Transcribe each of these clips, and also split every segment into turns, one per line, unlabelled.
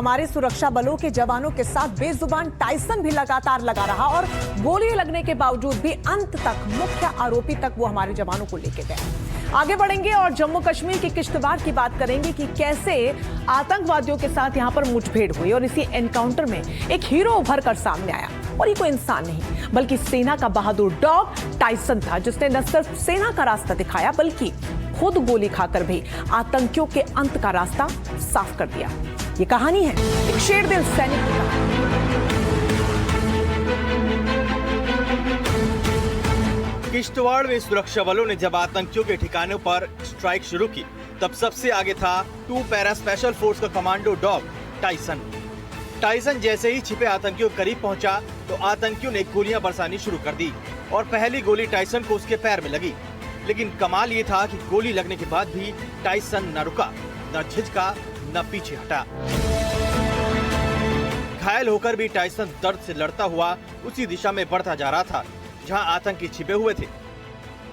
हमारे सुरक्षा बलों के जवानों के साथ बेजुबान टाइसन भी लगातार लगा रहा और गोली लगने के बावजूद भी अंत तक मुख्य आरोपी तक वो हमारे जवानों को लेके गए। आगे बढ़ेंगे और जम्मू कश्मीर के किश्तवाड़ की बात करेंगे कि कैसे आतंकवादियों के साथ यहां पर मुठभेड़ हुई और इसी एनकाउंटर में एक हीरो उभर कर सामने आया। और ये कोई इंसान नहीं बल्कि सेना का बहादुर डॉग टाइसन था, जिसने न सिर्फ सेना का रास्ता दिखाया बल्कि खुद गोली खाकर भी आतंकियों के अंत का रास्ता साफ कर दिया। ये कहानी है एक शेरदिल सैनिक की कहानी।
किश्तवाड़ में सुरक्षा बलों ने जब आतंकियों के ठिकानों पर स्ट्राइक शुरू की तब सबसे आगे था 2 पैरा स्पेशल फोर्स का कमांडो डॉग टाइसन। टाइसन जैसे ही छिपे आतंकियों के करीब पहुंचा तो आतंकियों ने गोलियां बरसानी शुरू कर दी और पहली गोली टाइसन को उसके पैर में लगी। लेकिन कमाल ये था कि गोली लगने के बाद भी टाइसन न रुका, न झिझका, न पीछे हटा। घायल होकर भी टाइसन दर्द से लड़ता हुआ उसी दिशा में बढ़ता जा रहा था जहां आतंकी छिपे हुए थे।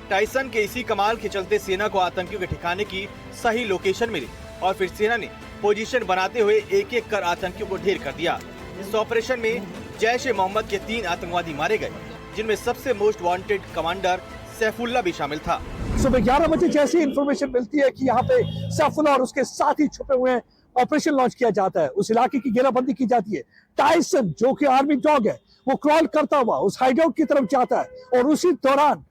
टाइसन के इसी कमाल के चलते सेना को आतंकियों के ठिकाने की सही लोकेशन मिली और फिर सेना ने पोजीशन बनाते हुए एक एक कर आतंकियों को ढेर कर दिया। इस ऑपरेशन में जैश-ए-मोहम्मद के 3 आतंकवादी मारे गए, जिनमें सबसे मोस्ट वांटेड कमांडर सैफुल्ला भी शामिल था।
सुबह 11 बजे जैसी इंफॉर्मेशन मिलती है कि यहाँ पे सैफुल्ला और उसके साथी छुपे हुए हैं, ऑपरेशन लॉन्च किया जाता है। उस इलाके की घेराबंदी की जाती है। टाइसन जो कि आर्मी डॉग है वो क्रॉल करता हुआ उस हाइडआउट की तरफ जाता है और उसी दौरान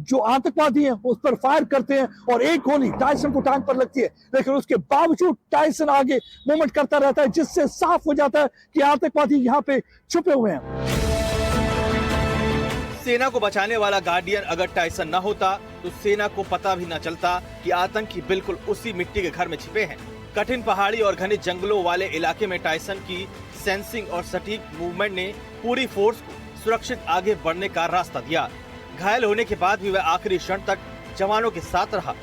जो आतंकवादी हैं उस पर फायर करते हैं और एक गोली टाइसन को टांग पर लगती है। लेकिन उसके बावजूद टाइसन आगे मूवमेंट करता रहता है, जिससे साफ हो जाता है कि आतंकवादी यहाँ पे छुपे हुए हैं।
सेना को बचाने वाला गार्डियन अगर टाइसन न होता तो सेना को पता भी न चलता कि आतंकी बिल्कुल उसी मिट्टी के घर में छिपे हैं। कठिन पहाड़ी और घने जंगलों वाले इलाके में टाइसन की सेंसिंग और सटीक मूवमेंट ने पूरी फोर्स को सुरक्षित आगे बढ़ने का रास्ता दिया। घायल होने के बाद भी वह आखिरी क्षण तक जवानों के साथ रहा।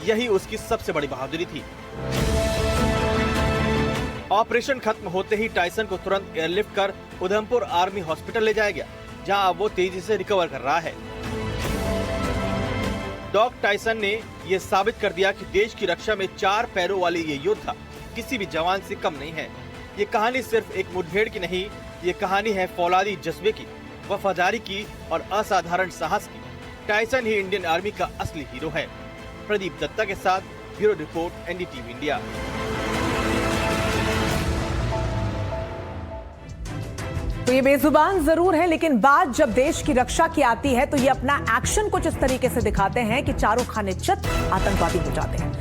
यही उसकी सबसे बड़ी बहादुरी थी। ऑपरेशन खत्म होते ही टाइसन को तुरंत एयरलिफ्ट कर उधमपुर आर्मी हॉस्पिटल ले जाया गया, जहां अब वो तेजी से रिकवर कर रहा है। डॉग टाइसन ने यह साबित कर दिया कि देश की रक्षा में 4 पैरों वाली ये योद्धा किसी भी जवान से कम नहीं है। ये कहानी सिर्फ एक मुठभेड़ की नहीं, ये कहानी है फौलादी जज्बे की, वफादारी की और असाधारण साहस की। टाइसन ही इंडियन आर्मी का असली हीरो है। प्रदीप दत्ता के साथ ब्यूरो रिपोर्ट, एनडीटीवी इंडिया।
तो ये बेजुबान जरूर है, लेकिन बात जब देश की रक्षा की आती है तो ये अपना एक्शन कुछ इस तरीके से दिखाते हैं कि चारों खाने चित आतंकवादी हो जाते हैं।